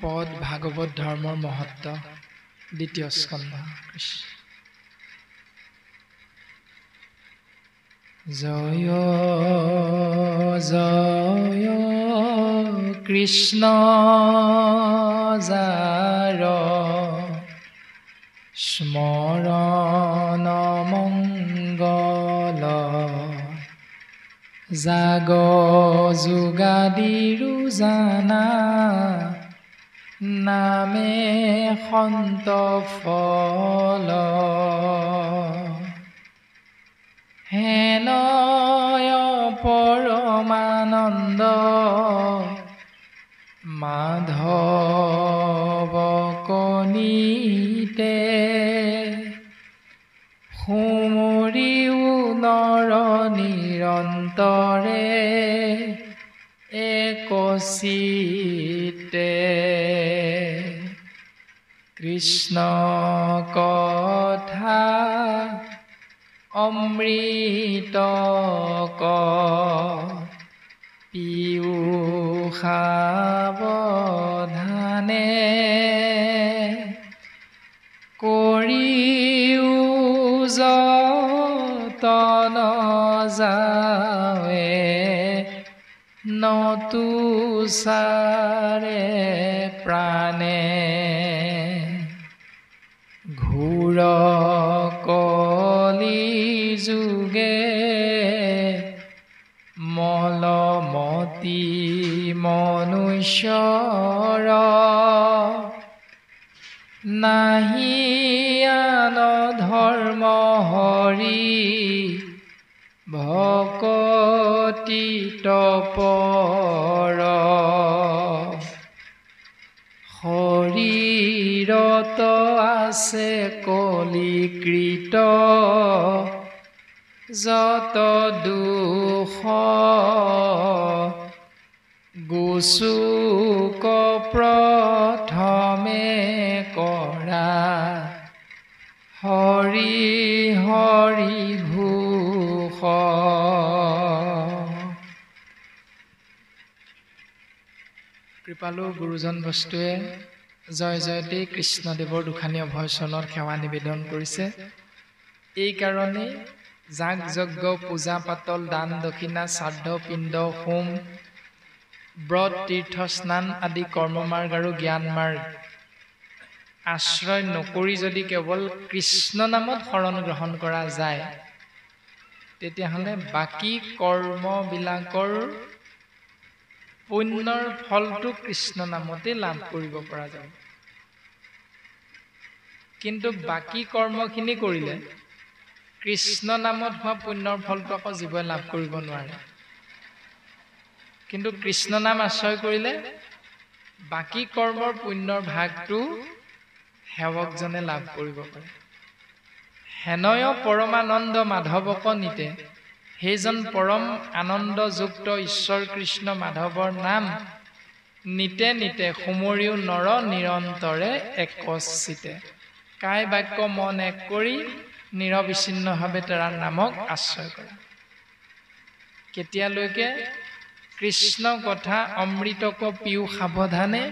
পদ ভাগৱত ধৰ্মৰ মহত্ব দ্বিতীয় স্কন্ধ। জয় জয় কৃষ্ণ যাৰ স্মৰণ মংগল জাগ যোগাদিৰো জানা নামে সন্ত ফল হেনয় পৰমানন্দ মাধৱ কনিতে সুমৰিও নৰ নিৰন্তৰে একচিতে কৃষ্ণ কথা অমৃত পিউ সাৱধানে কৰিও যতন যাৱে নতুচাৰে প্ৰাণে ঘূৰ কলি যুগে মলমতি মনুষ্যৰ নাহি আন ধৰ্ম হৰি ভকতি তপৰ শৰীৰত আছে কলিকৃত যত দুখ গোচুক প্ৰথমে কৰা হৰি হৰি ঘোষ কৃপালু গুৰুজন বস্তুৱে জয় জয়তে কৃষ্ণদেৱৰ দুখানি অভয় চৰণৰ সেৱা নিবেদন কৰিছে। এই কাৰণে যাগ যজ্ঞ পূজা পাতল দান দক্ষিণা শ্ৰাদ্ধ পিণ্ড হোম ব্ৰত তীৰ্থ স্নান আদি কৰ্মমাৰ্গ আৰু জ্ঞান মাৰ্গ আশ্ৰয় নকৰি যদি কেৱল কৃষ্ণ নামত শৰণ গ্ৰহণ কৰা যায় তেতিয়াহ'লে বাকী কৰ্মবিলাকৰ পুণ্যৰ ফলটো কৃষ্ণ নামতে লাভ কৰিব পৰা যাব। কিন্তু বাকী কৰ্মখিনি কৰিলে কৃষ্ণ নামত হোৱা পুণ্যৰ ফলটো আকৌ জীৱই লাভ কৰিব নোৱাৰে। কিন্তু কৃষ্ণ নাম আশ্ৰয় কৰিলে বাকী কৰ্মৰ পুণ্যৰ ভাগটো সেৱকজনে লাভ কৰিব পাৰে। হেনয় পৰমানন্দ মাধৱক নিতে সেইজন পৰম আনন্দযুক্ত ঈশ্বৰ কৃষ্ণ মাধৱৰ নাম নিতে নিতে সুমৰিও নৰ নিৰন্তৰে একচিতে কায় বাক্য মন এক কৰি নিৰবিচ্ছিন্নভাৱে তাৰ নামক আশ্ৰয় কৰা। কেতিয়ালৈকে কৃষ্ণ কথা অমৃতক পিউ সাৱধানে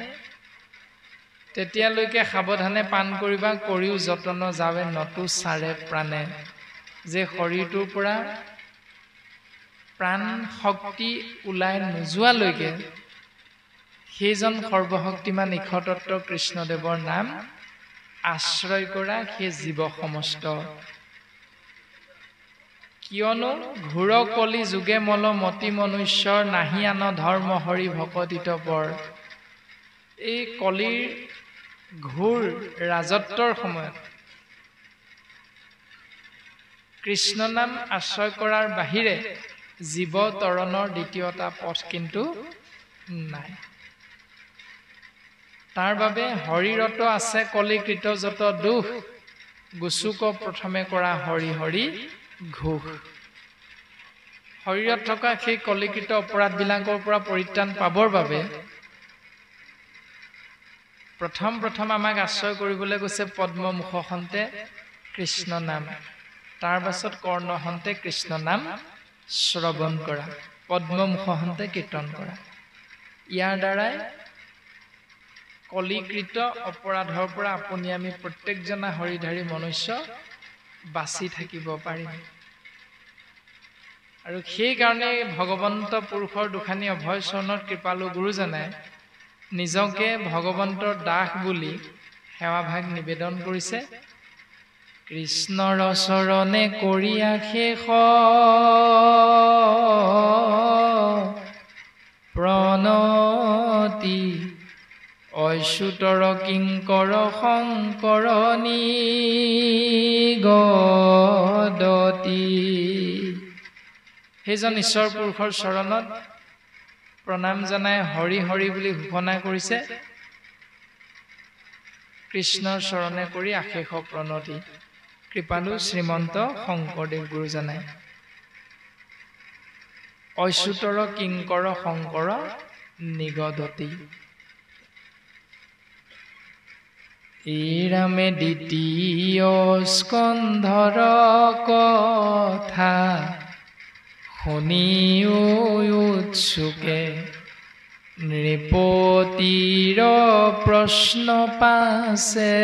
তেতিয়ালৈকে সাৱধানে পান কৰিবা কৰিও যতন যাৱে নতুচাৰে প্ৰাণে যে শৰীৰটোৰ পৰা প্ৰাণ শক্তি ওলাই নোযোৱালৈকে সেইজন সৰ্বশক্তিমান ঈশতত্ব কৃষ্ণদেৱৰ নাম আশ্ৰয় কৰা সেই জীৱ সমস্ত। কিয়নো ঘূৰ কলি যুগে মল মতি মনুষ্যৰ নাহি আন ধৰ্ম হৰি ভকতি তপৰ। এই কলিৰ ঘূৰ ৰাজত্বৰ সময়ত কৃষ্ণ নাম আশ্ৰয় কৰাৰ বাহিৰে জীৱ তৰণৰ দ্বিতীয়টা পথ কিন্তু নাই। তাৰ বাবে শৰীৰত আছে কলিকৃত যত দুখ গোচুক প্ৰথমে কৰা হৰি হৰি ঘোষ। শৰীৰত থকা সেই কলিকৃত অপৰাধবিলাকৰ পৰা পৰিত্ৰাণ পাবৰ বাবে প্ৰথম আমাক আশ্ৰয় কৰিবলৈ কৈছে পদ্মমুখখনতে কৃষ্ণ নাম, তাৰ পাছত কৰ্ণহন্তে কৃষ্ণ নাম শ্ৰৱণ কৰা, পদ্মমুখহন্তে কীৰ্তন কৰা। ইয়াৰ দ্বাৰাই কলিকৃত অপৰাধৰ পৰা আপুনি আমি প্ৰত্যেকজনা হৰিধাৰী মনুষ্য বাচি থাকিব পাৰিম। আৰু সেইকাৰণে ভগৱন্ত পুৰুষৰ দুখানি অভয় চৰণত কৃপালু গুৰুজনে নিজকে ভগৱন্তৰ দাস বুলি সেৱাভাগ নিবেদন কৰিছে। কৃষ্ণৰ চৰণে কৰিয়া শেষ প্ৰণতি অচ্যুতৰ কিংকৰ শংকৰণী গদতি। সেইজন ঈশ্বৰ পুৰুষৰ চৰণত প্ৰণাম জনাই হৰি হৰি বুলি ঘোষণা কৰিছে। কৃষ্ণৰ চৰণে কৰি আশেষ প্ৰণতি কৃপালু শ্ৰীমন্ত শংকৰদেৱ গুৰুজনাই। অচ্যুতৰ কিংকৰ শংকৰ নিগদতি। এইৰামে দ্বিতীয় স্কন্ধৰ কথা শুনি উৎসুকে নৃপতিৰ প্ৰশ্ন পাছে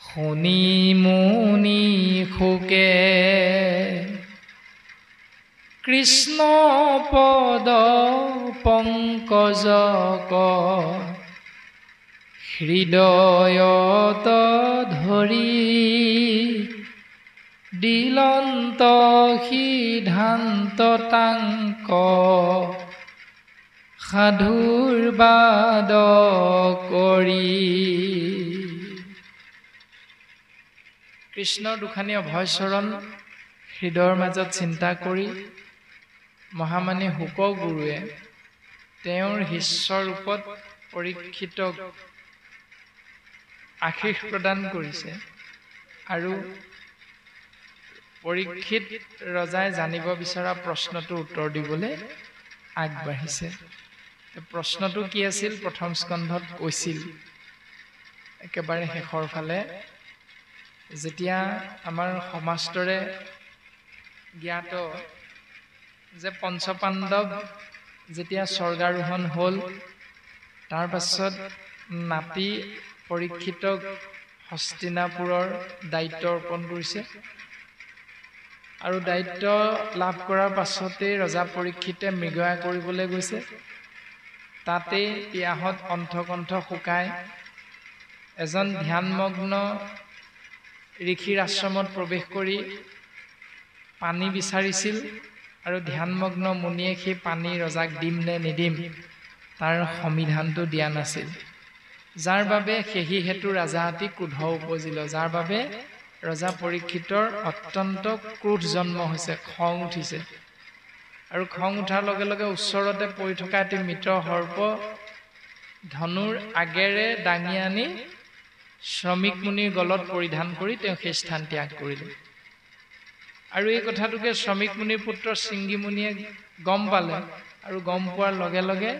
শুনি মুনি শুকে। কৃষ্ণ পদ পংকজক হৃদয়ত ধৰি দিলন্ত সিদ্ধান্ত তাংক সাধুৰ বাদ কৰি। কৃষ্ণৰ দুখানি অভয় চৰণ হৃদয়ৰ মাজত চিন্তা কৰি মহামানী শুক গুৰুৱে তেওঁৰ শিষ্য ৰূপত পৰীক্ষিতক আশীষ প্ৰদান কৰিছে। আৰু পৰীক্ষিত ৰজাই জানিব বিচৰা প্ৰশ্নটো উত্তৰ দিবলৈ আগবাঢ়িছে। প্ৰশ্নটো কি আছিল? প্ৰথম স্কন্ধত কৈছিল একেবাৰে শেষৰ ফালে, যেতিয়া আমাৰ সমাষ্টৰে জ্ঞাত যে পঞ্চপাণ্ডৱ যেতিয়া স্বৰ্গাৰোহণ হ'ল, তাৰ পাছত নাতি পৰীক্ষিতক হস্তিনাপুৰৰ দায়িত্ব অৰ্পণ কৰিছে। আৰু দায়িত্ব লাভ কৰাৰ পাছতেই ৰজা পৰীক্ষিতে মৃগয়া কৰিবলৈ গৈছে। তাতেই পিয়াহত অন্থকণ্ঠ শুকাই এজন ধ্যানমগ্ন ঋষিৰ আশ্ৰমত প্ৰৱেশ কৰি পানী বিচাৰিছিল। আৰু ধ্যানমগ্ন মুনিয়ে সেই পানী ৰজাক দিম নে নিদিম তাৰ সমিধানটো দিয়া নাছিল। যাৰ বাবে সেহি হেতু ৰাজাহাতী ক্ৰোধ উপজিল। যাৰ বাবে ৰজা পৰীক্ষিতৰ অত্যন্ত ক্ৰোধ জন্ম হৈছে, খং উঠিছে। আৰু খং উঠাৰ লগে লগে ওচৰতে পৰি থকা এটি মৃত সৰ্প ধনুৰ আগেৰে দাঙি আনি শ্ৰমিক মুনিৰ গলত পৰিধান কৰি তেওঁ সেই স্থান ত্যাগ কৰিলে। আৰু এই কথাটোকে শ্ৰমিক মুনিৰ পুত্ৰ শৃংগী মুনিয়ে গম পালে। আৰু গম পোৱাৰ লগে লগে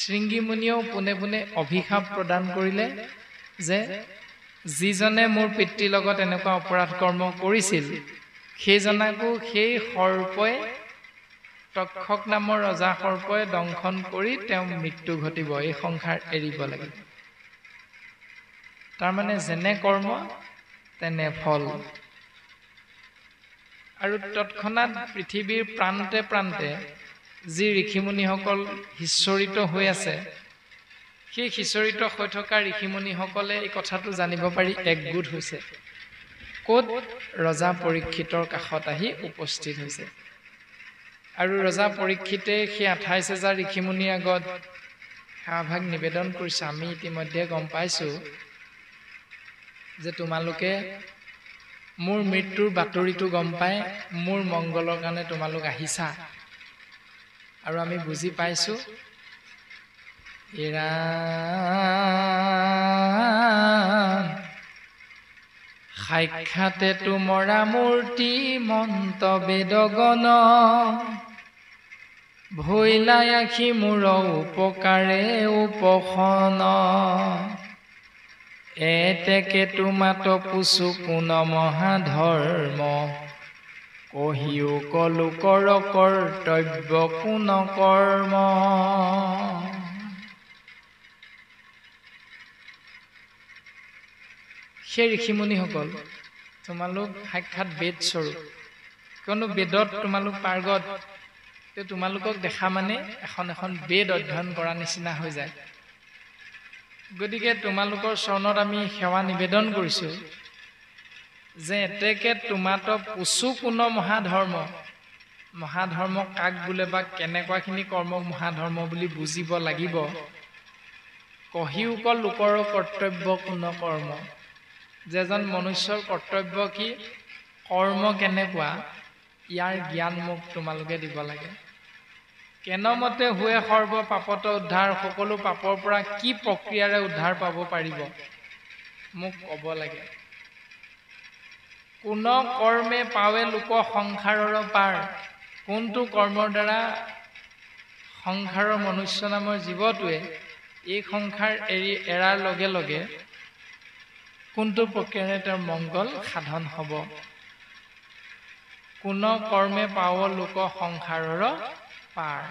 শৃংগী মুনিয়েও পোনে পোনে অভিশাপ প্ৰদান কৰিলে যে যিজনে মোৰ পিতৃৰ লগত এনেকুৱা অপৰাধ কৰ্ম কৰিছিল সেইজনাকো সেই সৰ্পই, তক্ষক নামৰ ৰজা সৰ্পই দংশন কৰি তেওঁ মৃত্যু ঘটিব, এই সংসাৰ এৰিব লাগিব। তাৰমানে যেনে কৰ্ম তেনে ফল। আৰু তৎক্ষণাৎ পৃথিৱীৰ প্ৰান্তে প্ৰান্তে যি ঋষিমুনিসকল সিঁচৰিত হৈ আছে, সেই সিঁচৰিত হৈ থকা ঋষিমুনিসকলে এই কথাটো জানিব পাৰি একগোট হৈছে। ক'ত? ৰজা পৰীক্ষিতৰ কাষত আহি উপস্থিত হৈছে। আৰু ৰজা পৰীক্ষিতে সেই 28,000 ঋষিমুনিৰ আগত সেৱাভাগ নিবেদন কৰিছে। আমি ইতিমধ্যে গম পাইছোঁ যে তোমালোকে মোৰ মৃত্যুৰ বাতৰিটো গম পাই মোৰ মংগলৰ কাৰণে তোমালোক আহিছা। আৰু আমি বুজি পাইছোঁ সাক্ষাতে তোমৰা মূৰ্তি মন্ত বেদগণ ভৈলাই আখি মোৰ উপকাৰে উপশন এতেকে তোমাত পুছু কোন মহাধৰ্ম কহিও কলোকৰ কৰ্তব্য কোন কৰ্ম। সেই ঋষিমুনিসকল তোমালোক সাক্ষাৎ বেদ স্বৰূপ, কিয়নো বেদত তোমালোক পাৰ্গত, তোমালোকক দেখা মানে এখন এখন বেদ অধ্যয়ন কৰা নিচিনা হৈ যায়। গতিকে তোমালোকৰ চৰণত আমি সেৱা নিবেদন কৰিছোঁ যে এতেকে তোমাতো পুচু কোন মহাধৰ্ম কাক বোলে বা কেনেকুৱাখিনি কৰ্মক মহাধৰ্ম বুলি বুজিব লাগিব। কহিওক লোকৰ কৰ্তব্য কোন কৰ্ম, যেজন মনুষ্যৰ কৰ্তব্য কি, কৰ্ম কেনেকুৱা, ইয়াৰ জ্ঞান মোক তোমালোকে দিব লাগে। কেনমতে হুৱে সৰ্ব পাপত উদ্ধাৰ, সকলো পাপৰ পৰা কি প্ৰক্ৰিয়াৰে উদ্ধাৰ পাব পাৰিব মোক ক'ব লাগে। কোন কৰ্মে পাৱে লোক সংসাৰৰ পাৰ, কোনটো কৰ্মৰ দ্বাৰা সংসাৰৰ মনুষ্য নামৰ জীৱটোৱে এই সংসাৰ এৰাৰ লগে লগে কোনটো প্ৰক্ৰিয়াৰে তেওঁৰ মংগল সাধন হ'ব। কোন কৰ্মে পাৱ লোক সংসাৰৰ পাৰ,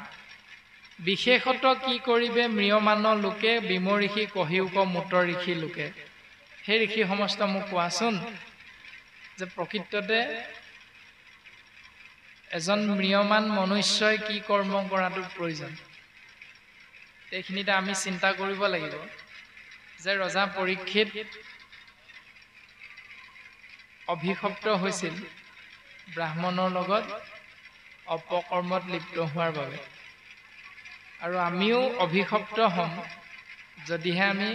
বিশেষত কি কৰিবে ম্ৰিয়মান লোকে, বিমঋষি কহিওক মুত ঋষি লোকে। সেই ঋষি সমস্ত মোক কোৱাচোন যে প্ৰকৃততে এজন ম্ৰিয়মান মনুষ্যই কি কৰ্ম কৰাটো প্ৰয়োজন। এইখিনিতে আমি চিন্তা কৰিব লাগিব যে ৰজা পৰীক্ষিত অভিশপ্ত হৈছিল ব্ৰাহ্মণৰ লগত অপকৰ্মত লিপ্ত হোৱাৰ বাবে, আৰু আমিও অভিশপ্ত হ'ম যদিহে আমি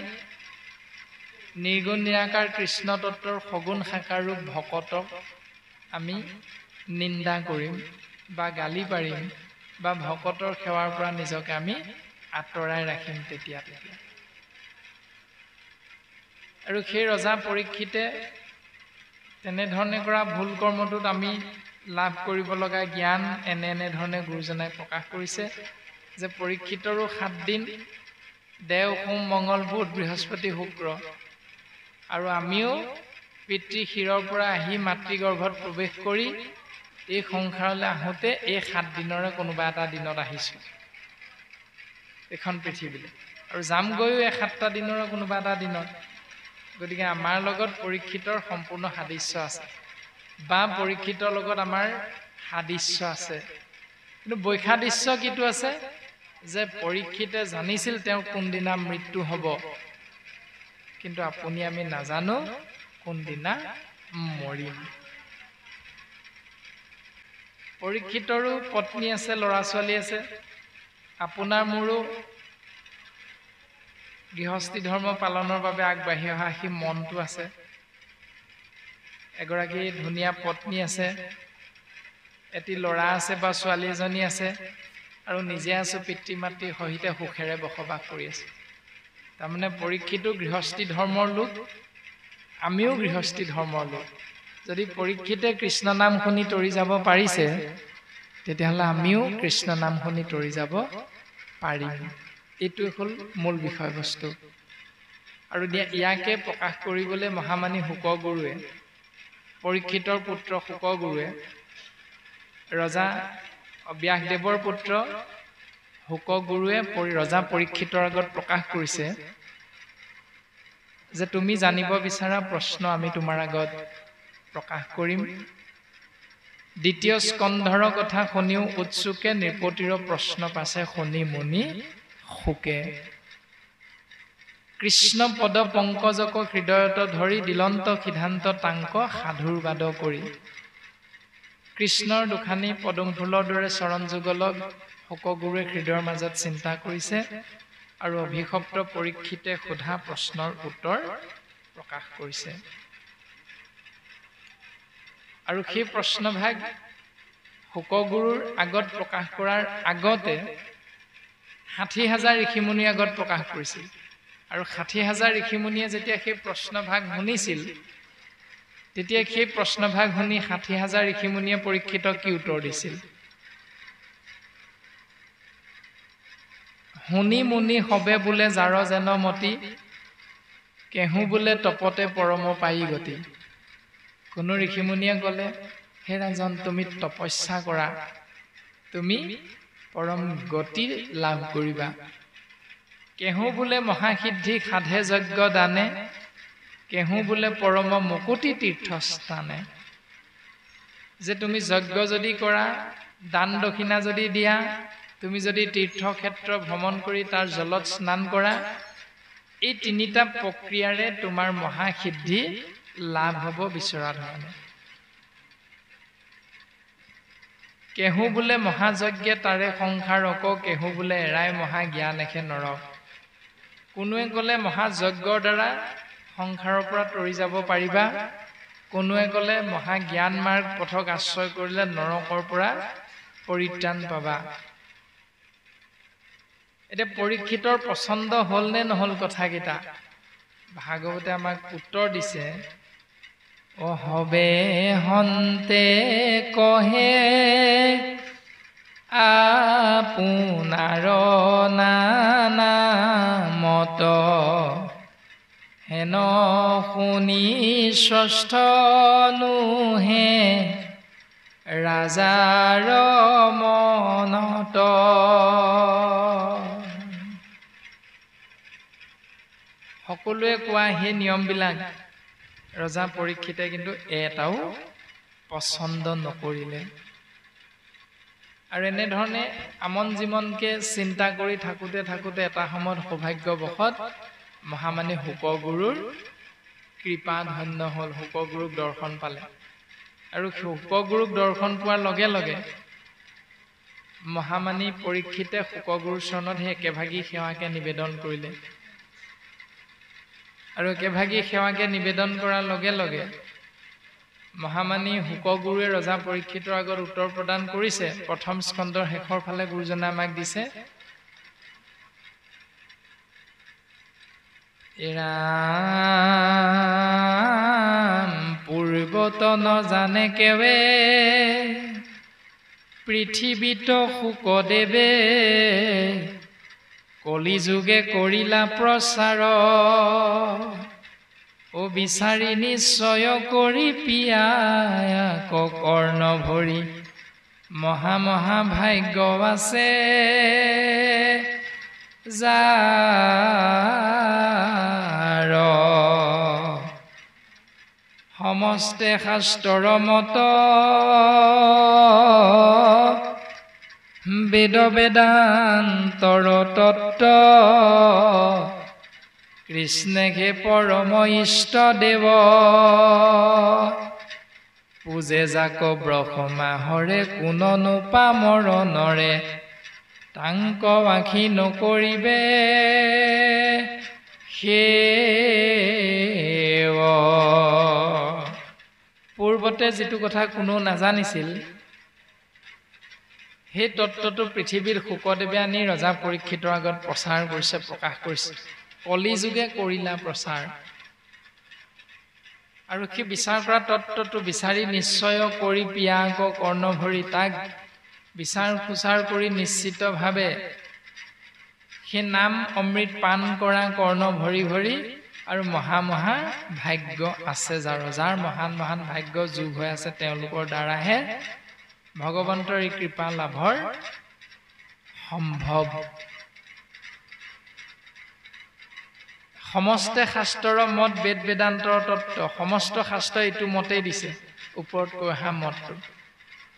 নিৰ্গুণ নিৰাকাৰ কৃষ্ণ তত্ত্বৰ সগুণ সাকাৰ ৰূপ ভকতক আমি নিন্দা কৰিম বা গালি পাৰিম বা ভকতৰ সেৱাৰ পৰা নিজকে আমি আঁতৰাই ৰাখিম তেতিয়া। আৰু সেই ৰজা পৰীক্ষিতে তেনেধৰণে কৰা ভুল কৰ্মটোত আমি লাভ কৰিব লগা জ্ঞান এনেধৰণে গুৰুজনাই প্ৰকাশ কৰিছে যে পৰীক্ষিতৰো 7 দিন দেও সোম মংগল বুধ বৃহস্পতি শুক্ৰ, আৰু আমিও পিতৃ শিৰৰ পৰা আহি মাতৃগৰ্ভত প্ৰৱেশ কৰি এই সংসাৰলৈ আহোঁতে এই 7 দিনৰে কোনোবা এটা দিনত আহিছোঁ এইখন পৃথিৱীলৈ, আৰু যামগৈও এই 7টা দিনৰে কোনোবা এটা দিনত। গতিকে আমাৰ লগত পৰীক্ষিতৰ সম্পূৰ্ণ সাদৃশ্য আছে বা পৰীক্ষিতৰ লগত আমাৰ সাদৃশ্য আছে, কিন্তু বৈসাদৃশ্য কিটো আছে যে পৰীক্ষিতে জানিছিল তেওঁৰ কোনদিনা মৃত্যু হ'ব, কিন্তু আপুনি আমি নাজানো কোনদিনা মৰিম। পৰীক্ষিতৰো পত্নী আছে, ল'ৰা ছোৱালী আছে, আপোনাৰ মোৰো গৃহস্থী ধৰ্ম পালনৰ বাবে আগবাঢ়ি অহা সেই মনটো আছে, এগৰাকী ধুনীয়া পত্নী আছে, এটি ল'ৰা আছে বা ছোৱালী এজনী আছে, আৰু নিজে আছোঁ পিতৃ মাতৃৰ সহিতে সুখেৰে বসবাস কৰি আছোঁ। তাৰমানে পৰীক্ষিতো গৃহস্থী ধৰ্মৰ লোক, আমিও গৃহস্থী ধৰ্মৰ লোক। যদি পৰীক্ষিতে কৃষ্ণ নাম শুনি তৰি যাব পাৰিছে, তেতিয়াহ'লে আমিও কৃষ্ণ নাম শুনি তৰি যাব পাৰিম। এইটোৱে হ'ল মূল বিষয়বস্তু। আৰু ইয়াকে প্ৰকাশ কৰিবলৈ মহামানী শুকগুৰুৱে, পৰীক্ষিতৰ পুত্ৰ শুকগুৰুৱে ৰজা ব্যাসদেৱৰ পুত্ৰ শুকগুৰুৱে ৰজা পৰীক্ষিতৰ আগত প্ৰকাশ কৰিছে যে তুমি জানিব বিচৰা প্ৰশ্ন আমি তোমাৰ আগত প্ৰকাশ কৰিম। দ্বিতীয় স্কন্ধৰ কথা শুনিও উৎসুকে, নৃপতিৰ প্ৰশ্ন পাছে শুনি মুনি শুকে। কৃষ্ণ পদ পংকজক হৃদয়ত ধৰি, দিলন্ত সিদ্ধান্ত তাংক সাধুৰ বাদ কৰি। কৃষ্ণৰ দুখানি পদুম ফুলৰ দৰে চৰণ যুগলক শুকগুৰুৱে হৃদয়ৰ মাজত চিন্তা কৰিছে, আৰু অভিশপ্ত পৰীক্ষিতে সোধা প্ৰশ্নৰ উত্তৰ প্ৰকাশ কৰিছে। আৰু সেই প্ৰশ্নভাগ শুকগুৰুৰ আগত প্ৰকাশ কৰাৰ আগতে 60,000 ঋষিমুনিৰ আগত প্ৰকাশ কৰিছিল, আৰু 60,000 ঋষিমুনিয়ে যেতিয়া সেই প্ৰশ্নভাগ শুনিছিল, তেতিয়া সেই প্ৰশ্নভাগ শুনি 60,000 ঋষিমুনিয়ে পৰীক্ষিতক কি উত্তৰ দিছিল? শুনি মুনি হবে বোলে যাৰ যেন মতি, কেহু বোলে তপতে পৰম পাই গতি। কোনো ঋষিমুনিয়ে ক'লে, হে ৰাজন তুমি তপস্যা কৰা, তুমি পৰম গতি লাভ কৰিবা। কেহু বোলে মহাসিদ্ধি সাধে যজ্ঞ দানে, কেহু বোলে পৰম মুকুতি তীৰ্থস্থানে যে তুমি যজ্ঞ যদি কৰা দান দক্ষিণা যদি দিয়া তুমি যদি তীৰ্থক্ষেত্ৰ ভ্ৰমণ কৰি তাৰ জলত স্নান কৰা এই তিনিটা প্ৰক্ৰিয়াৰে তোমাৰ মহাসিদ্ধি লাভ হ'ব বিচৰা ধৰণে কেহু বোলে মহাযজ্ঞে তাৰে সংসাৰক কেহু বোলে এৰাই মহা জ্ঞান এখে নৰক কোনোৱে ক'লে মহাযজ্ঞৰ দ্বাৰা সংসাৰৰ পৰা তৰি যাব পাৰিবা কোনোৱে ক'লে মহা জ্ঞান মাৰ্গ পথক আশ্ৰয় কৰিলে নৰকৰ পৰা পৰিত্ৰাণ পাবা এতিয়া পৰীক্ষিতৰ পছন্দ হ'ল নে নহ'ল কথাকেইটা ভাগৱতে আমাক উত্তৰ দিছে অ হবে হন্তে কহে আপোনাৰ নামত হেন শুনি ষষ্ঠ নুহে ৰাজাৰ মনত সকলোৱে কোৱা সেই নিয়মবিলাক ৰজা পৰীক্ষিতে কিন্তু এটাও পছন্দ নকৰিলে আৰু এনেধৰণে আমন জীমনকে চিন্তা কৰি থাকোঁতে থাকোঁতে এটা সময়ত সৌভাগ্যবশত মহামানী শুকগুৰুৰ কৃপা ধন্য হ'ল শুকগুৰুক দৰ্শন পালে আৰু শুকগুৰুক দৰ্শন পোৱাৰ লগে লগে মহামানী পৰীক্ষিতে শুকগুৰুৰ চৰণত সেই একেভাগী সেৱাকে নিবেদন কৰিলে আৰু একেভাগী সেৱাকে নিবেদন কৰাৰ লগে লগে মহামানী শুকগুৰুৱে ৰজা পৰীক্ষিতৰ আগত উত্তৰ প্ৰদান কৰিছে প্ৰথম স্কন্ধৰ শেষৰ ফালে গুৰুজনে আমাক দিছে ৰাম পূৰ্বত নজানে কেৱে পৃথিৱীত শুকদেৱে কলিযুগে কৰিলা প্ৰচাৰ ও বিচাৰি নিশ্চয় কৰি পিয়াক কৰ্ণ ভৰি মহা মহা ভাগ্য আছে যাৰ সমস্তে শাস্ত্ৰৰ মত বেদ বেদান্তৰ তত্ত্ব কৃষ্ণে পৰম ইষ্ট দেৱ পূজে যাক ব্ৰহ্মা হৰে কোননো পামৰণৰে তাংক আখি নকৰিবে সেৱ পূৰ্বতে যিটো কথা কোনো নাজানিছিল সেই তত্ত্বটো পৃথিৱীৰ শুকদেৱে আনি ৰজা পৰীক্ষিতৰ আগত প্ৰচাৰ কৰিছে প্ৰকাশ কৰিছে কলিযুগে কৰিলা প্ৰচাৰ আৰু সেই বিচাৰ কৰা তত্ত্বটো বিচাৰি নিশ্চয় কৰি পিয়াক কৰ্ণ ভৰি তাক বিচাৰ খোচাৰ কৰি নিশ্চিতভাৱে সেই নাম অমৃত পান কৰা কৰ্ণ ভৰি ভৰি আৰু মহা মহা ভাগ্য আছে যাৰ মহান মহান ভাগ্য যোগ হৈ আছে তেওঁলোকৰ দ্বাৰাহে ভগৱন্তৰ এই কৃপা লাভৰ সম্ভৱ সমস্ত শাস্ত্ৰৰ মত বেদ বেদান্তৰ তত্ত্ব সমস্ত শাস্ত্ৰ এইটো মতেই দিছে ওপৰত কৈ অহা মতটো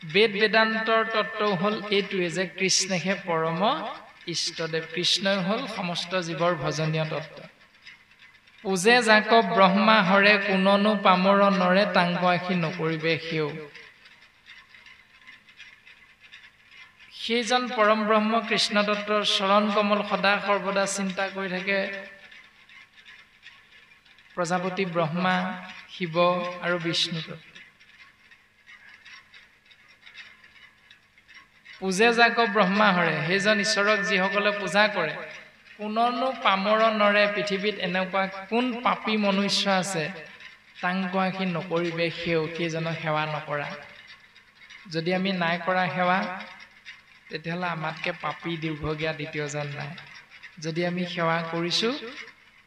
বেদ বেদান্তৰ তত্ত্ব হ'ল এইটোৱে যে কৃষ্ণহে পৰম ইষ্টদেৱ কৃষ্ণই হ'ল সমস্ত জীৱৰ ভজনীয় তত্ত্ব পূজে যাক ব্ৰহ্মা হৰে কোননো পামৰণৰে তাংক আখি নকৰিবে সেও সেইজন পৰম ব্ৰহ্ম কৃষ্ণ দত্তৰ চৰণ কমল সদা সৰ্বদা চিন্তা কৰি থাকে প্ৰজাপতি ব্ৰহ্মা শিৱ আৰু বিষ্ণু পূজে যাক ব্ৰহ্মা হৰে সেইজন ঈশ্বৰক যিসকলে পূজা কৰে কোননো পামৰণৰে পৃথিৱীত এনেকুৱা কোন পাপী মনুষ্য আছে তাংক আখি নকৰিবে সেইজনক সেৱা নকৰা যদি আমি নাই কৰা সেৱা তেতিয়াহ'লে আমাতকৈ পাপী দীৰ্ঘজ্ঞা দ্বিতীয়জন নাই যদি আমি সেৱা কৰিছোঁ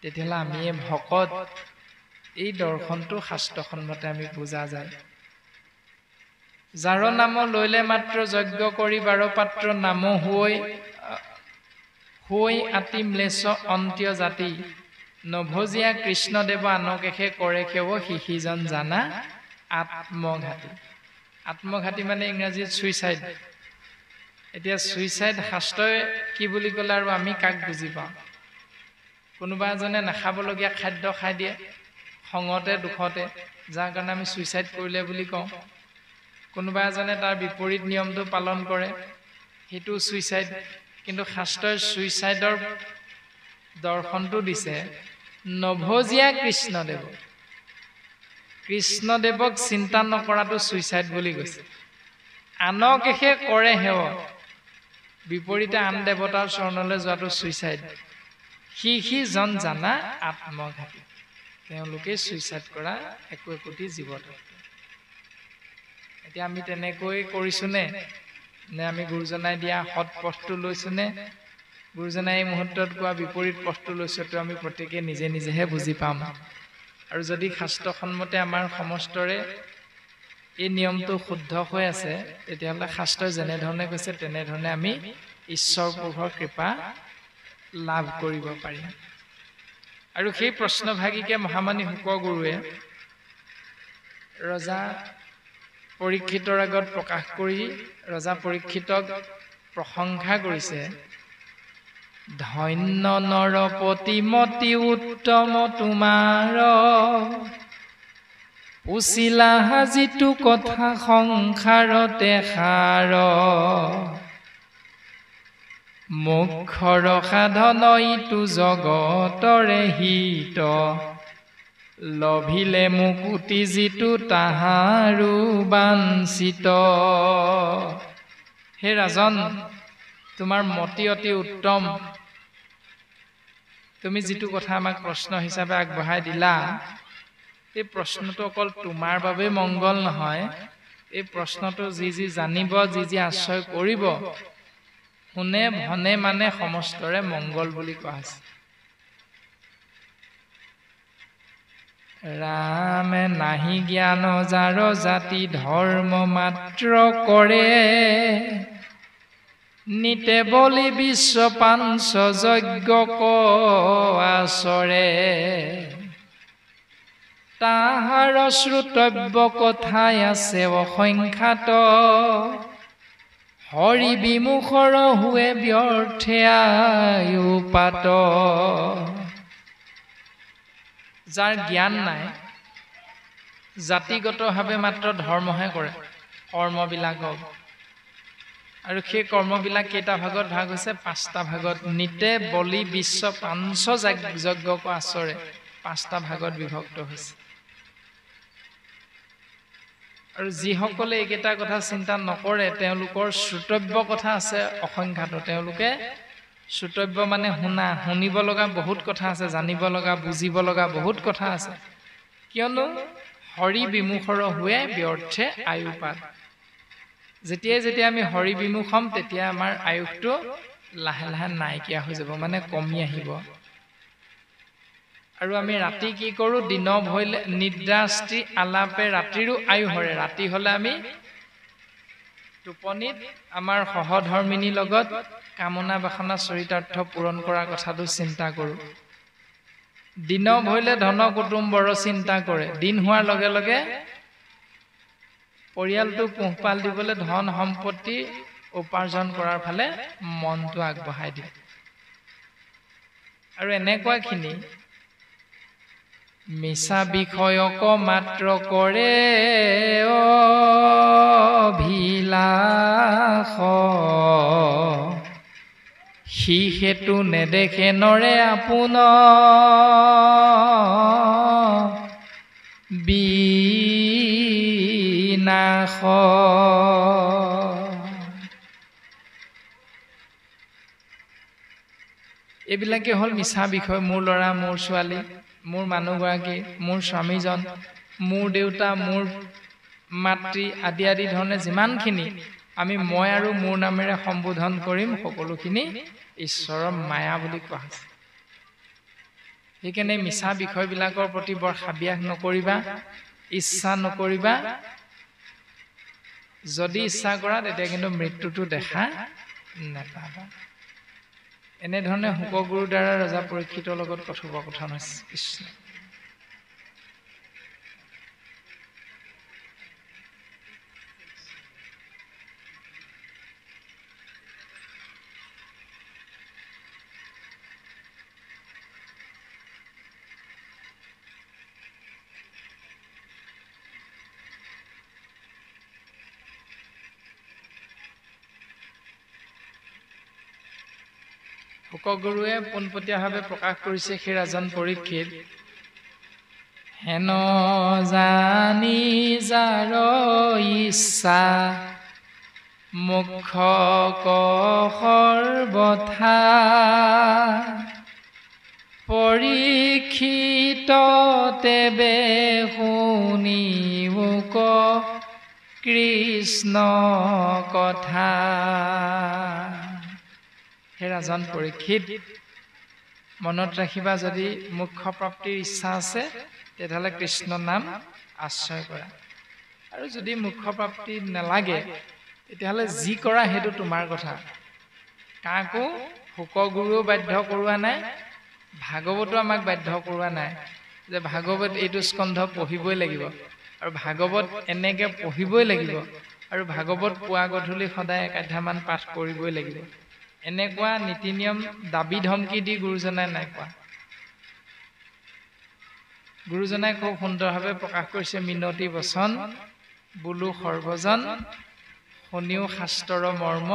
তেতিয়াহ'লে আমিয়ে ভকত এই দৰ্শনটো শাস্ত্ৰসন্মতে আমি বুজা যায় যাৰ নাম লৈলে মাত্ৰ যজ্ঞ কৰি বাৰ পাত্ৰ নাম হৈ আতি ম্লেচ্ছ অন্ত্য জাতি নভজীয়া কৃষ্ণদেৱ আনকেশে কৰে সেৱ সিজন জানা আত্মঘাতী আত্মঘাতী মানে ইংৰাজীত সুইচাইড এতিয়া সুইচাইড শাস্ত্ৰই কি বুলি ক'লে আৰু আমি কাক বুজি পাওঁ কোনোবা এজনে নাখাবলগীয়া খাদ্য খাই দিয়ে খঙতে দুখতে যাৰ কাৰণে আমি সুইচাইড কৰিলে বুলি কওঁ কোনোবা এজনে তাৰ বিপৰীত নিয়মটো পালন কৰে সেইটো সুইচাইড কিন্তু শাস্ত্ৰই সুইচাইডৰ দৰ্শনটো দিছে নভজীয়া কৃষ্ণদেৱক চিন্তা নকৰাটো সুইচাইড বুলি কৈছে আনকেশে কৰে সেৱ বিপৰীতে আন দেৱতাৰ চৰণলৈ যোৱাটো সুইচাইড সিজন জানা আত্মঘাতী তেওঁলোকে সুইচাইড কৰা একোটি জীৱ এতিয়া আমি তেনেকৈ কৰিছোনে নে আমি গুৰুজনাই দিয়া সৎ পথটো লৈছোনে গুৰুজনাই এই মুহূৰ্তত কোৱা বিপৰীত পথটো লৈছোটো আমি প্ৰত্যেকে নিজে নিজেহে বুজি পাম আৰু যদি শাস্ত্ৰসন্মতে আমাৰ সমস্তৰে এই নিয়মটো শুদ্ধ হৈ আছে তেতিয়াহ'লে শাস্ত্ৰই যেনেধৰণে কৈছে তেনেধৰণে আমি ঈশ্বৰ প্ৰভুৰ কৃপা লাভ কৰিব পাৰিম আৰু সেই প্ৰশ্নভাগীকে মহামানী শুকগুৰুৱে ৰজা পৰীক্ষিতৰ আগত প্ৰকাশ কৰি ৰজা পৰীক্ষিতক প্ৰশংসা কৰিছে ধন্য নৰপতিমতি উত্তম তোমাৰ পুছিলা যিটো কথা সংসাৰতে সাৰ মুখৰ সাধন ইটো জগতৰে হিত লভিলে মুকুতি যিটো তাহাৰো বাঞ্ছিত হে ৰাজন তোমাৰ মতি অতি উত্তম তুমি যিটো কথা আমাক প্ৰশ্ন হিচাপে আগবঢ়াই দিলা এই প্ৰশ্নটো অকল তোমাৰ বাবে মংগল নহয় এই প্ৰশ্নটো যি জানিব যি আশ্ৰয় কৰিব শুনে ভনে মানে সমস্তৰে মংগল বুলি কোৱা আছে ৰামে নাহি জ্ঞান যাৰ জাতি ধৰ্ম মাত্ৰ কৰে নিতে বলি বিশ্ব পাঞ্চ যজ্ঞ আচৰে তাহাৰ শ্ৰুতব্য কথাই আছে অসংখ্যাত হৰি বিমুখৰ হুৱে ব্যৰ্থে আয়ুপাত যাৰ জ্ঞান নাই জাতিগতভাৱে মাত্ৰ ধৰ্মহে কৰে কৰ্মবিলাকক আৰু সেই কৰ্মবিলাক কেইটা ভাগত ভাগ হৈছে পাঁচটা ভাগত নিতে বলি বিশ্ব পাঞ্চ যজ্ঞ আচৰে পাঁচটা ভাগত বিভক্ত হৈছে আৰু যিসকলে এইকেইটা কথা চিন্তা নকৰে তেওঁলোকৰ শ্ৰুতব্য কথা আছে অসংখ্যাত তেওঁলোকে শ্ৰুতব্য মানে শুনিব লগা বহুত কথা আছে জানিব লগা বুজিব লগা বহুত কথা আছে কিয়নো হৰি বিমুখৰ হুৱে ব্যৰ্থে আয়ুপাত যেতিয়া আমি হৰি বিমুখ হ'ম তেতিয়া আমাৰ আয়ুসটো লাহে লাহে নাইকিয়া হৈ যাব মানে কমি আহিব আৰু আমি ৰাতি কি কৰোঁ দিন ভৈলে নিদ্ৰাস্তি আলাপে ৰাতিৰো আয়ু হৰে ৰাতি হলে আমি টোপনিত আমাৰ সহধৰ্মিনীৰ লগত কামনা বাসনা চৰিতাৰ্থ পূৰণ কৰাৰ কথাটো চিন্তা কৰোঁ দিন ভৈলে ধন কুটুম্বৰ চিন্তা কৰে দিন হোৱাৰ লগে লগে পৰিয়ালটো পোহপাল দিবলৈ ধন সম্পত্তি উপাৰ্জন কৰাৰ ফালে মনটো আগবঢ়াই দিয়ে আৰু এনেকুৱাখিনি মিছা বিষয়ক মাত্ৰ কৰে অভিলাষ সি হেতু নেদেখে নৰে আপোন বিনাশ এইবিলাকে হ'ল মিছা বিষয় মোৰ ল'ৰা মোৰ ছোৱালী মোৰ মানুহগৰাকী মোৰ স্বামীজন মোৰ দেউতা মোৰ মাতৃ আদি আদি ধৰণে যিমানখিনি আমি মই আৰু মোৰ নামেৰে সম্বোধন কৰিম সকলোখিনি ঈশ্বৰৰ মায়া বুলি কোৱা হৈছে সেইকাৰণে মিছা বিষয়বিলাকৰ প্ৰতি বৰ হাবিয়াস নকৰিবা ইচ্ছা নকৰিবা যদি ইচ্ছা কৰা তেতিয়া কিন্তু মৃত্যুটো দেখা নাপাবা এনেধৰণে শুকগুৰুৰ দ্বাৰা ৰজা পৰীক্ষিতৰ লগত কথোপকথন হৈছে কৃষ্ণ। শুকগুৰুৱে পোনপটীয়াভাৱে প্ৰকাশ কৰিছে সেই ৰাজন পৰীক্ষিত, হেন জানি যাৰ ইচ্ছা মুখ সৰ্বথা পৰীক্ষিত তেবে শুনিব কৃষ্ণ কথা। হে ৰাজন পৰীক্ষিত, মনত ৰাখিবা, যদি মোক্ষ প্ৰাপ্তিৰ ইচ্ছা আছে তেতিয়াহ'লে কৃষ্ণ নাম আশ্ৰয় কৰা, আৰু যদি মোক্ষ প্ৰাপ্তি নালাগে তেতিয়াহ'লে যি কৰা সেইটো তোমাৰ কথা। কাকো শুকগুৰুও বাধ্য কৰোৱা নাই, ভাগৱতো আমাক বাধ্য কৰোৱা নাই যে ভাগৱত এইটো স্কন্ধ পঢ়িবই লাগিব আৰু ভাগৱত এনেকে পঢ়িবই লাগিব আৰু ভাগৱত পুৱা গধূলি সদায় ১ অধ্যায়মান পাঠ কৰিবই লাগিব। এনেকুৱা নীতি নিয়ম দাবী ধমকি দি গুৰুজনাই নাই কোৱা। গুৰুজনাই খুব সুন্দৰভাৱে প্ৰকাশ কৰিছে মিনতি বচন, বোলো সৰ্বজন শুনিও শাস্ত্ৰৰ মৰ্ম,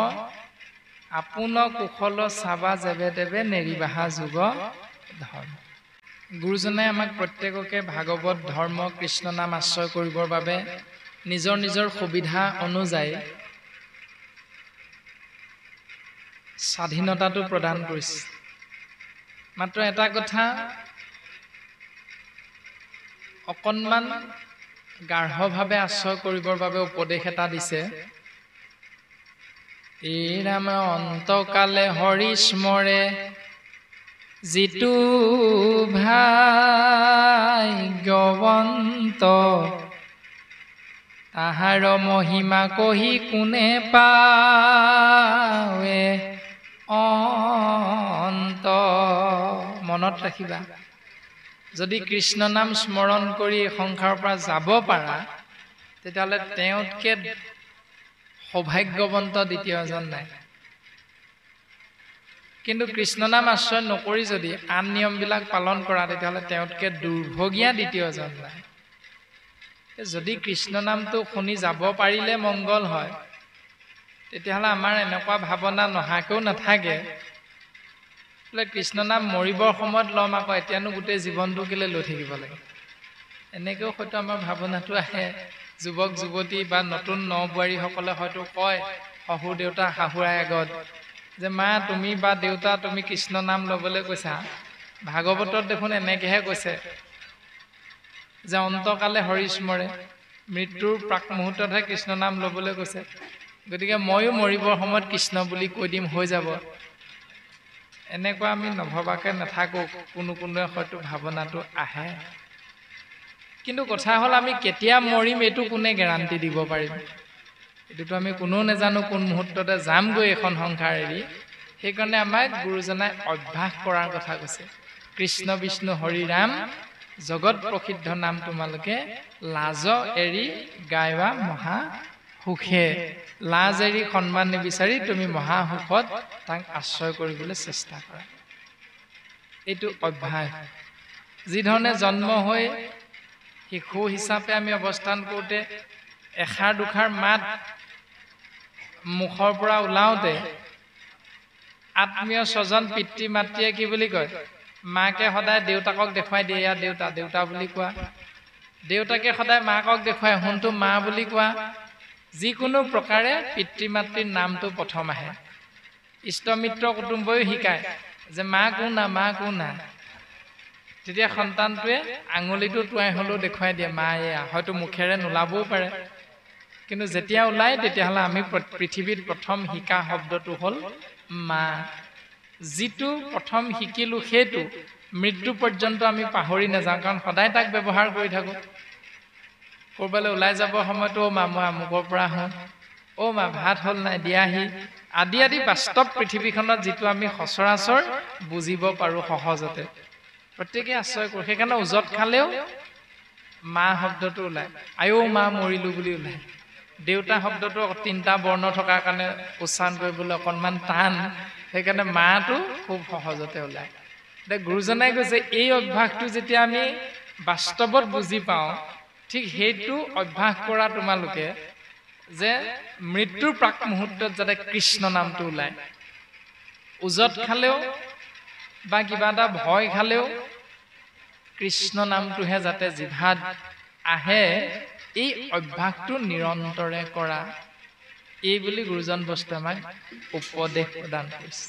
আপোন কুশল চাবা যেবে তেবে নেৰিবাহা যুগ ধৰ্ম। গুৰুজনাই আমাক প্ৰত্যেককে ভাগৱত ধৰ্ম কৃষ্ণ নাম আশ্ৰয় কৰিবৰ বাবে নিজৰ নিজৰ সুবিধা অনুযায়ী স্বাধীনতাটো প্ৰদান কৰিছে। মাত্ৰ এটা কথা, অকণমান গাঢ়ভাৱে আশ্ৰয় কৰিবৰ বাবে উপদেশ এটা দিছে, এই ৰাম অন্তকালে হৰি স্মৰে যিটো ভাগ্যৱন্ত, তাহাৰ মহিমা কহি কোনে পাৱে অন্ত। মনত ৰাখিবা, যদি কৃষ্ণ নাম স্মৰণ কৰি সংসাৰৰ পৰা যাব পাৰা তেতিয়াহ'লে তেওঁতকে সৌভাগ্যৱন্ত দ্বিতীয় এজন নাই। কিন্তু কৃষ্ণ নাম আশ্ৰয় নকৰি যদি আন নিয়মবিলাক পালন কৰা তেতিয়াহ'লে তেওঁতকে দুৰ্ভগীয়া দ্বিতীয় এজন নাই। যদি কৃষ্ণ নামটো শুনি যাব পাৰিলে মংগল হয়, তেতিয়াহ'লে আমাৰ এনেকুৱা ভাৱনা নহাকেও নাথাকে বোলে কৃষ্ণ নাম মৰিবৰ সময়ত ল'ম, আকৌ এতিয়ানো গোটেই জীৱনটো কেলৈ লৈ থাকিব লাগে। এনেকৈও হয়তো আমাৰ ভাৱনাটো আহে। যুৱক যুৱতী বা নতুন নবোৱাৰীসকলে হয়তো কয় শহুৰ দেউতা শাহুৰাৰ আগত যে মা তুমি বা দেউতা তুমি কৃষ্ণ নাম ল'বলৈ কৈছা, ভাগৱতত দেখোন এনেকৈহে কৈছে যে অন্তকালে হৰি স্মৰে, মৃত্যুৰ প্ৰাক মুহূৰ্ততহে কৃষ্ণ নাম ল'বলৈ কৈছে, গতিকে ময়ো মৰিবৰ সময়ত কৃষ্ণ বুলি কৈ দিম, হৈ যাব। এনেকুৱা আমি নভবাকে নাথাকোঁ, কোনোৱে হয়তো ভাৱনাটো আহে। কিন্তু কথা হ'ল আমি কেতিয়া মৰিম এইটো কোনে গেৰাণ্টি দিব পাৰিম? এইটোতো আমি কোনেও নাজানো কোন মুহূৰ্ততে যামগৈ এখন সংসাৰ এৰি। সেইকাৰণে আমাক গুৰুজনাই অভ্যাস কৰাৰ কথা কৈছে। কৃষ্ণ বিষ্ণু হৰি ৰাম জগত প্ৰসিদ্ধ নাম তোমালোকে লাজ এৰি গায়বা মহা সুখে। লাজ এৰি সন্মান নিবিচাৰি তুমি মহা সুখত তাক আশ্ৰয় কৰিবলৈ চেষ্টা কৰা। এইটো অভ্যাস। যিধৰণে জন্ম হৈ শিশু হিচাপে আমি অৱস্থান কৰোঁতে এষাৰ দুষাৰ মাত মুখৰ পৰা ওলাওঁতে আত্মীয় স্বজন পিতৃ মাতৃয়ে কি বুলি কয়? মাকে সদায় দেউতাকক দেখুৱাই দিয়ে, ইয়াৰ দেউতা দেউতা বুলি কোৱা। দেউতাকে সদায় মাকক দেখুৱাই শুনটো মা বুলি কোৱা। যিকোনো প্ৰকাৰে পিতৃ মাতৃৰ নামটো প্ৰথম আহে। ইষ্টমিত্ৰ কুটুম্বইও শিকায় যে মা কোন না মা কোন না। তেতিয়া সন্তানটোৱে আঙুলিটো টোৱাই হ'লেও দেখুৱাই দিয়ে মা এয়া। হয়তো মুখেৰে নোলাবও পাৰে, কিন্তু যেতিয়া ওলায় তেতিয়াহ'লে আমি পৃথিৱীত প্ৰথম শিকা শব্দটো হ'ল মা। যিটো প্ৰথম শিকিলোঁ সেইটো মৃত্যু পৰ্যন্ত আমি পাহৰি নাযাওঁ, কাৰণ সদায় তাক ব্যৱহাৰ কৰি থাকোঁ। ক'ৰবালৈ ওলাই যাবৰ সময়তো মা মই আমুকৰ পৰা আহোঁ, অ' মা ভাত হ'ল নাই দিয়াহি আদি আদি বাস্তৱ পৃথিৱীখনত যিটো আমি সচৰাচৰ বুজিব পাৰোঁ সহজতে প্ৰত্যেকে আশ্ৰয় কৰোঁ সেইকাৰণে উজত খালেও মা শব্দটো ওলায় আয়ো মা মৰিলো বুলি ওলায় দেউতা শব্দটো 3টা বৰ্ণ থকাৰ কাৰণে উচ্চাৰণ কৰিবলৈ অকণমান টান সেইকাৰণে মাটো খুব সহজতে ওলায় এতিয়া গুৰুজনাই কৈছে এই অভ্যাসটো যেতিয়া আমি বাস্তৱত বুজি পাওঁ ঠিক সেইটো অভ্যাস কৰা তোমালোকে যে মৃত্যুৰ প্ৰাক মুহূৰ্তত যাতে কৃষ্ণ নামটো ওলায় উজত খালেও বা কিবা এটা ভয় খালেও কৃষ্ণ নামটোহে যাতে জিভাত আহে এই অভ্যাসটো নিৰন্তৰে কৰা এই বুলি গুৰুজন বস্তুৱে আমাক উপদেশ প্ৰদান কৰিছে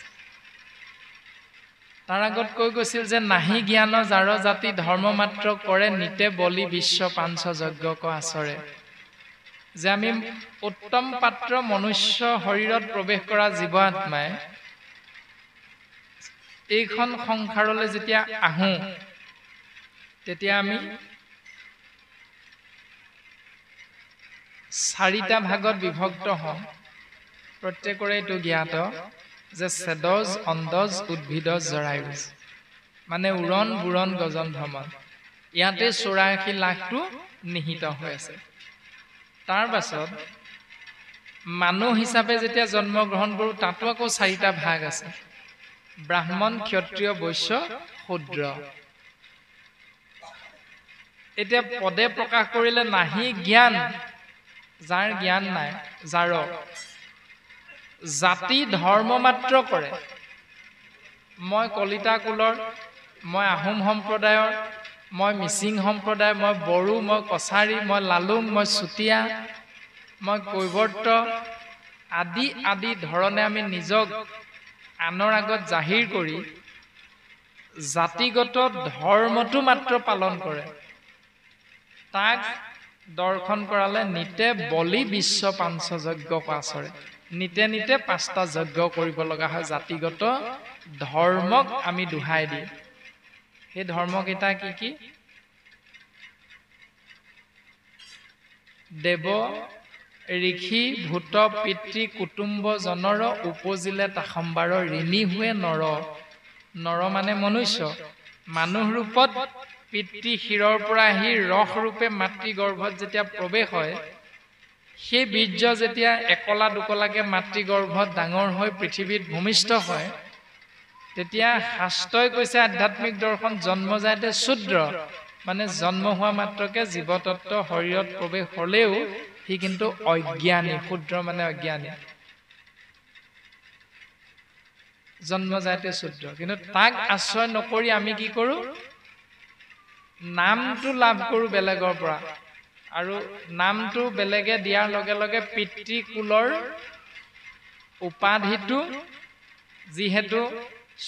তাৰ আগত কৈ গৈছিল যে নাহি জ্ঞান যাৰ জাতি ধৰ্ম মাত্ৰ কৰে নিতে বলি বিশ্ব পাঞ্চ যজ্ঞ ক আচৰে যে আমি উত্তম পাত্ৰ মনুষ্য শৰীৰত প্ৰৱেশ কৰা জীৱ আত্মাই এইখন সংসাৰলৈ যেতিয়া আহোঁ তেতিয়া আমি 4টা ভাগত বিভক্ত হওঁ প্ৰত্যেকৰে এইটো জ্ঞাত যে ছেদজ অন্দজ উদ্ভিদজ জৰায়ুজ মানে উৰণ বুৰণ গজন ভ্ৰমণ ইয়াতে 84 লাখটো নিহিত হৈ আছে তাৰ পাছত মানুহ হিচাপে যেতিয়া জন্ম গ্ৰহণ কৰোঁ তাতো আকৌ 4টা ভাগ আছে ব্ৰাহ্মণ ক্ষত্ৰিয় বৈশ্য শূদ্ৰ এতিয়া পদে প্ৰকাশ কৰিলে নাহি জ্ঞান যাৰ জ্ঞান নাই যাৰ জাতি ধৰ্ম মাত্ৰ কৰে মই কলিতা কুলৰ মই আহোম সম্প্ৰদায়ৰ মই মিচিং সম্প্ৰদায় মই বড়ো মই কছাৰী মই লালুং মই চুতীয়া মই কৈৱৰ্ত আদি আদি ধৰণে আমি নিজক আনৰ আগত জাহিৰ কৰি জাতিগত ধৰ্মটো মাত্ৰ পালন কৰে তাক দৰ্শন কৰালে নিতে বলি বিশ্ব পাঞ্চ যজ্ঞ পাছৰে নিতে নিতে 5টা যজ্ঞ কৰিব লগা হয় জাতিগত ধৰ্মক আমি দুহাই দিওঁ সেই ধৰ্মকেইটা কি কি দেৱ ঋষি ভূত পিতৃ কুটুম্ব জনৰ উপজিলে তাসম্বাৰ ঋণী हुए নৰ নৰ মানে মনুষ্য মানুহ ৰূপত পিতৃ শিৰৰ পৰা আহি ৰস ৰূপে মাতৃ গৰ্ভত যেতিয়া প্ৰৱেশ হয় সেই বীৰ্য যেতিয়া একলা দুকলাকে মাতৃ গৰ্ভত ডাঙৰ হৈ পৃথিৱীত ভূমিষ্ঠ হয় তেতিয়া শাস্ত্ৰই কৈছে আধ্যাত্মিক দৰ্শন জন্মজাতে শূদ্ৰ মানে জন্ম হোৱা মাত্ৰকে জীৱতত্ত্ব শৰীৰত প্ৰৱেশ হলেও সি কিন্তু অজ্ঞানী শূদ্ৰ মানে অজ্ঞানী জন্মজাতে শূদ্ৰ কিন্তু তাক আশ্ৰয় নকৰি আমি কি কৰোঁ নামটো লাভ কৰোঁ বেলেগৰ পৰা আৰু নামটো বেলেগে দিয়াৰ লগে লগে পিতৃ কুলৰ উপাধিটো যিহেতু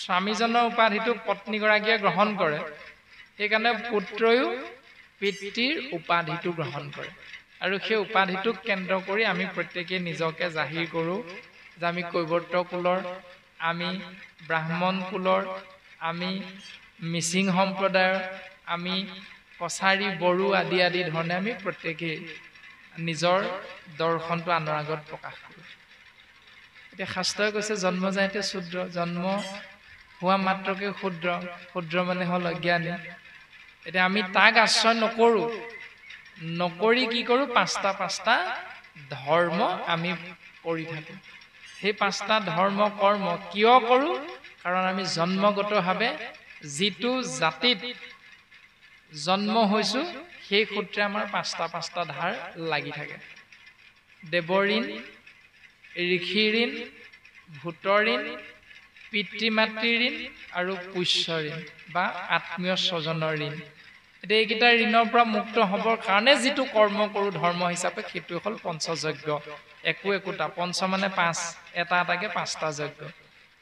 স্বামীজনৰ উপাধিটো পত্নীগৰাকীয়ে গ্ৰহণ কৰে সেইকাৰণে পুত্ৰয়ো পিতৃৰ উপাধিটো গ্ৰহণ কৰে আৰু সেই উপাধিটোক কেন্দ্ৰ কৰি আমি প্ৰত্যেকে নিজকে জাহিৰ কৰোঁ যে আমি কৈৱৰ্ত কুলৰ আমি ব্ৰাহ্মণ কুলৰ আমি মিচিং সম্প্ৰদায়ৰ আমি কছাৰী বড়ো আদি আদি ধৰণে আমি প্ৰত্যেকে নিজৰ দৰ্শনটো আনৰ আগত প্ৰকাশ কৰোঁ এতিয়া শাস্ত্ৰই কৈছে জন্মজাতে শূদ্ৰ জন্ম হোৱা মাত্ৰকে শূদ্ৰ শূদ্ৰ মানে হ'ল অজ্ঞানী এতিয়া আমি তাক আশ্ৰয় নকৰি কি কৰোঁ 5টা ধৰ্ম আমি কৰি থাকোঁ সেই 5টা ধৰ্ম কৰ্ম কিয় কৰোঁ কাৰণ আমি জন্মগতভাৱে যিটো জাতিত জন্ম হৈছোঁ সেই সূত্ৰে আমাৰ 5টা ধাৰ লাগি থাকে দেৱঋণ ঋষি ঋণ ভূত ঋণ পিতৃ মাতৃ ঋণ আৰু পুষ্য ঋণ বা আত্মীয় স্বজনৰ ঋণ এতিয়া এইকেইটা ঋণৰ পৰা মুক্ত হ'বৰ কাৰণে যিটো কৰ্ম কৰোঁ ধৰ্ম হিচাপে সেইটো হ'ল পঞ্চযজ্ঞ একোটা পঞ্চ মানে 5 এটা এটাকে 5টা যজ্ঞ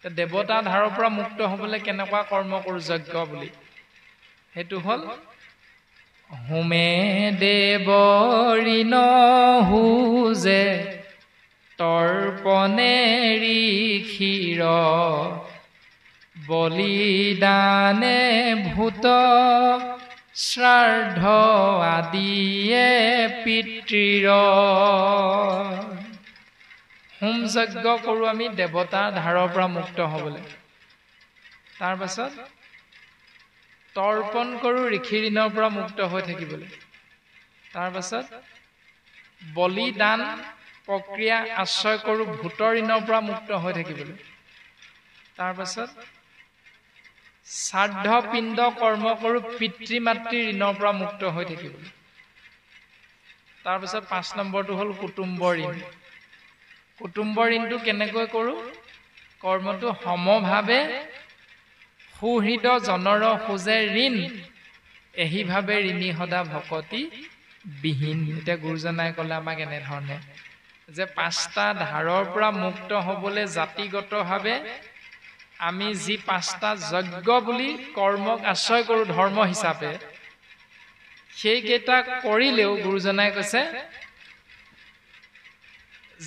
দেৱতা ধাৰৰ পৰা মুক্ত হ'বলৈ কেনেকুৱা কৰ্ম কৰোঁ যজ্ঞ বুলি সেইটো হ'ল হোমে দেৱ ঋণ হুজে তৰ্পণে ঋষিৰ বলিদানে ভূত শ্ৰাদ্ধ আদিয়ে পিতৃৰ হোম যজ্ঞ কৰোঁ আমি দেৱতাৰ ধাৰৰ পৰা মুক্ত হ'বলৈ। তাৰ পাছত তৰ্পণ কৰোঁ ঋষি ঋণৰ পৰা মুক্ত হৈ থাকিবলৈ। তাৰ পাছত বলিদান প্ৰক্ৰিয়া আশ্ৰয় কৰোঁ ভূতৰ ঋণৰ পৰা মুক্ত হৈ থাকিবলৈ। তাৰ পাছত শ্ৰাদ্ধ পিণ্ড কৰ্ম কৰোঁ পিতৃ মাতৃ ঋণৰ পৰা মুক্ত হৈ থাকিবলৈ। তাৰ পাছত 5 নম্বৰটো হ'ল কুটুম্ব ঋণ। কুটুম্ব ঋণটো কেনেকৈ কৰোঁ? কৰ্মটো সমভাৱে সুহৃদ জনৰ খোজে ঋণ এহিভাৱে ঋণী সদা ভকতি বিহীন। এতিয়া গুৰুজনাই ক'লে আমাক এনেধৰণে যে 5টা ধাৰৰ পৰা মুক্ত হ'বলৈ জাতিগতভাৱে আমি যি 5টা যজ্ঞ বুলি কৰ্মক আশ্ৰয় কৰোঁ ধৰ্ম হিচাপে, সেইকেইটা কৰিলেও গুৰুজনাই কৈছে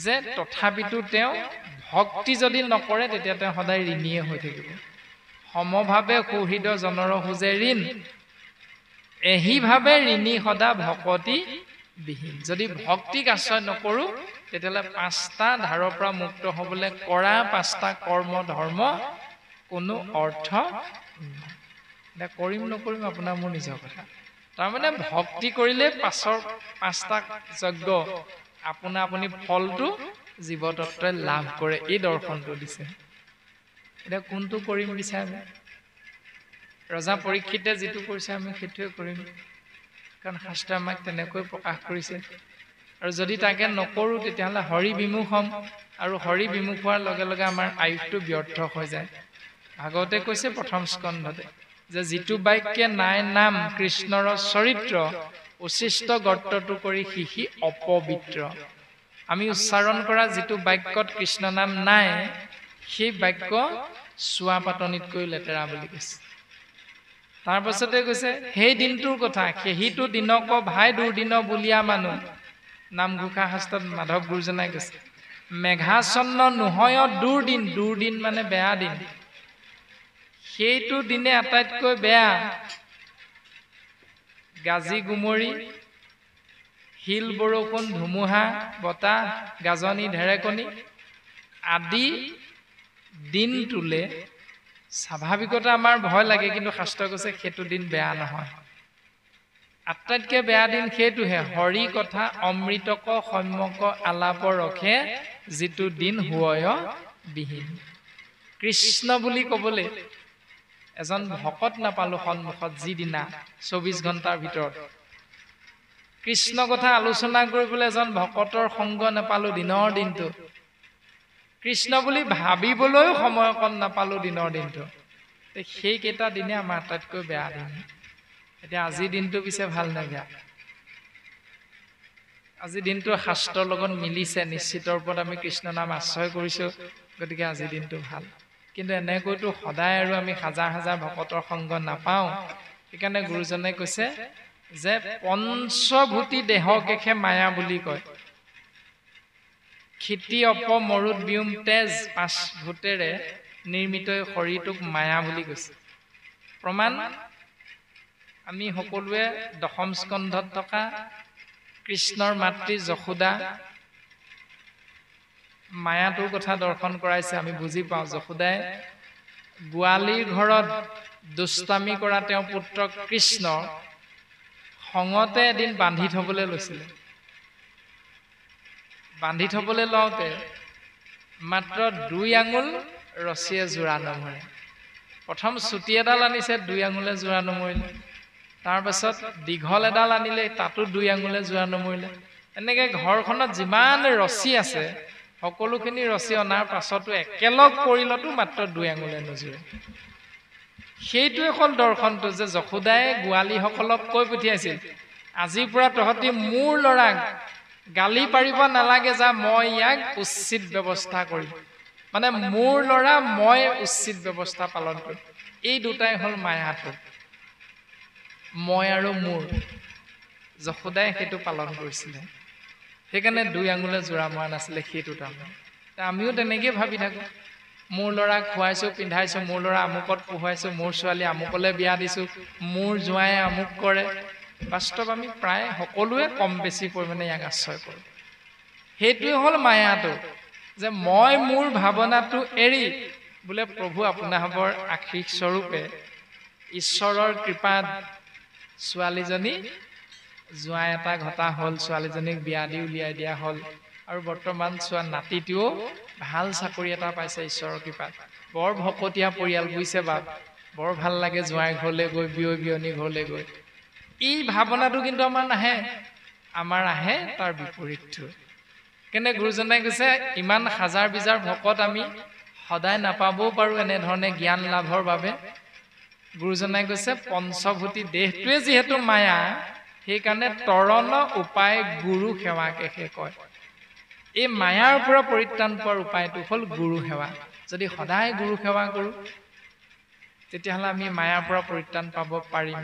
যে তথাপিতো তেওঁ ভক্তি যদি নকৰে তেতিয়া তেওঁ সদায় ঋণীয়ে হৈ থাকিব। সমভাৱে সুহৃদ জনৰ খোজে ঋণ এহিভাৱে ঋণী সদা ভকতি বিহীন। যদি ভক্তিক আশ্ৰয় নকৰোঁ তেতিয়াহ'লে 5টা ধাৰৰ পৰা মুক্ত হ'বলৈ কৰা 5টা কৰ্ম ধৰ্ম কোনো অৰ্থ নাই। কৰিম নকৰিম আপোনাৰ মোৰ নিজৰ কথা। তাৰমানে ভক্তি কৰিলে পাছৰ 5টা যজ্ঞ আপুনি ফলটো জীৱতত্বই লাভ কৰে, এই দৰ্শনটো দিছে। এতিয়া কোনটো কৰিম বিচাৰে? ৰজা পৰীক্ষিতে যিটো কৰিছে আমি সেইটোৱে কৰিম, কাৰণ শাস্ত্ৰই আমাক তেনেকৈ প্ৰকাশ কৰিছে। আৰু যদি তাকে নকৰোঁ তেতিয়াহ'লে হৰি বিমুখ হ'ম, আৰু হৰি বিমুখ হোৱাৰ লগে লগে আমাৰ আয়ুসটো ব্যৰ্থ হৈ যায়। ভাগৱতে কৈছে 1ম স্কন্ধতে যে যিটো বাক্যে নাই নাম কৃষ্ণৰ চৰিত্ৰ উচিষ্ট গৰ্তটো কৰি শিশি অপবিত্ৰ। আমি উচ্চাৰণ কৰা যিটো বাক্যত কৃষ্ণ নাম নাই সেই বাক্য চোৱা পাতনিতকৈ লেতেৰা বুলি কৈছে। তাৰ পাছতে কৈছে সেই দিনটোৰ কথা সেহিটো দিনক ভাই দুৰ্দিন বুলিয়া মানুহ। নামঘোষা শাস্ত্ৰত মাধৱ গুৰুজনাই কৈছে মেঘাচ্ছন্ন নোহয় দুৰ্দিন, দুৰ্দিন মানে বেয়া দিন, সেইটো দিনে আটাইতকৈ বেয়া। গাজি গুমৰি শিল বৰষুণ ধুমুহা বতাহ গাজনি ঢেৰেকনি আদি দিনটোলে স্বাভাৱিকতে আমাৰ ভয় লাগে, কিন্তু শাস্ত্ৰই কৈছে সেইটো দিন বেয়া নহয়। আটাইতকৈ বেয়া দিন সেইটোহে হৰি কথা অমৃতক সম্যক আলাপ ৰখে যিটো দিন হুৱয় বিহীন। কৃষ্ণ বুলি ক'বলৈ এজন ভকত নাপালোঁ সন্মুখত যিদিনা 24 ঘণ্টাৰ ভিতৰত। কৃষ্ণ কথা আলোচনা কৰিবলৈ এজন ভকতৰ সংগ নাপালোঁ দিনৰ দিনটো। কৃষ্ণ বুলি ভাবিবলৈও সময় অকণ নাপালোঁ দিনৰ দিনটো। সেইকেইটা দিনে আমাৰ আটাইতকৈ বেয়া দিন। এতিয়া আজিৰ দিনটো পিছে ভাল নে বেয়া? আজিৰ দিনটো শাস্ত্ৰৰ লগত মিলিছে, নিশ্চিতৰ ওপৰত আমি কৃষ্ণ নাম আশ্ৰয় কৰিছোঁ, গতিকে আজিৰ দিনটো ভাল। কিন্তু এনেকৈতো সদায় আৰু আমি হাজাৰ হাজাৰ ভকতৰ সংগ নাপাওঁ। সেইকাৰণে গুৰুজনে কৈছে যে পঞ্চভূতি দেহকেশে মায়া বুলি কয়। ক্ষিতি অপ মৰুত বিয়ুম তেজ 5 ভূতেৰে নিৰ্মিত শৰীৰটোক মায়া বুলি কৈছে। প্ৰমাণ আমি সকলোৱে 10ম স্কন্ধত থকা কৃষ্ণৰ মাতৃ যশোদা মায়াটোৰ কথা দৰ্শন কৰাইছে, আমি বুজি পাওঁ। যশোদাই গোৱালীৰ ঘৰত দুষ্টামি কৰা তেওঁৰ পুত্ৰ কৃষ্ণ খঙতে এদিন বান্ধি থবলৈ লৈছিলে। বান্ধি থবলৈ লওঁতে মাত্ৰ 2 আঙুল ৰছীয়ে জোৰা নমৰে। প্ৰথম চুটি এডাল আনিছে 2 আঙুলে জোৰা নমৰিলে, তাৰ পাছত দীঘল এডাল আনিলে তাতো 2 আঙুলে জোৰা নমৰিলে। এনেকৈ ঘৰখনত যিমান ৰছী আছে সকলোখিনি ৰছী অনাৰ পাছতো একেলগ পৰিলতো মাত্ৰ 2 আঙুলে নজোৰে। সেইটোৱে হ'ল দৰ্শনটো যে যশোদাই গোৱালীসকলক কৈ পঠিয়াইছিল আজিৰ পৰা তহঁতি মোৰ ল'ৰাক গালি পাৰিব নালাগে, যা মই ইয়াক উচিত ব্যৱস্থা কৰিম। মানে মোৰ ল'ৰা মই উচিত ব্যৱস্থা পালন কৰিম। এই দুটাই হ'ল মায়াটো, মই আৰু মোৰ। যশোদাই সেইটো পালন কৰিছিলে, সেইকাৰণে 2 আঙুলে জোৰা মৰা নাছিলে। সেইটো তাৰমানে আমিও তেনেকৈ ভাবি থাকোঁ, মোৰ ল'ৰাক খুৱাইছোঁ পিন্ধাইছোঁ, মোৰ ল'ৰা আমুকত পঢ়ুৱাইছোঁ, মোৰ ছোৱালী আমুকলৈ বিয়া দিছোঁ, মোৰ জোঁৱাই আমুক কৰে। বাস্তৱ আমি প্ৰায় সকলোৱে কম বেছি পৰিমাণে ইয়াক আশ্ৰয় কৰোঁ। সেইটোৱে হ'ল মায়াটো। যে মই মোৰ ভাৱনাটো এৰি বোলে প্ৰভু আপোনাকৰ আশীষ স্বৰূপে ঈশ্বৰৰ কৃপাত ছোৱালীজনী জোঁৱাই এটা ঘটা হ'ল, ছোৱালীজনীক বিয়া দি উলিয়াই দিয়া হ'ল, আৰু বৰ্তমান চোৱা নাতিটোও ভাল চাকৰি এটা পাইছে ঈশ্বৰৰ কৃপাত। বৰ ভকতীয়া পৰিয়াল বুজিছে বাপ, বৰ ভাল লাগে জোঁৱাই ঘৰলৈ গৈ, বিয়নী ঘৰলৈ গৈ। এই ভাৱনাটো কিন্তু আমাৰ নাহে, আমাৰ আহে তাৰ বিপৰীতটো। কেনে গুৰুজনাই কৈছে ইমান হাজাৰ বিজাৰ ভকত আমি সদায় নাপাবও পাৰোঁ এনেধৰণে জ্ঞান লাভৰ বাবে। গুৰুজনাই কৈছে পঞ্চভূতি দেহটোৱে যিহেতু মায়া, সেইকাৰণে তৰণ উপায় গুৰু সেৱাকেহে কয়। এই মায়াৰ পৰা পৰিত্ৰাণ পোৱাৰ উপায়টো হ'ল গুৰু সেৱা। যদি সদায় গুৰু সেৱা কৰোঁ তেতিয়াহ'লে আমি মায়াৰ পৰা পৰিত্ৰাণ পাব পাৰিম।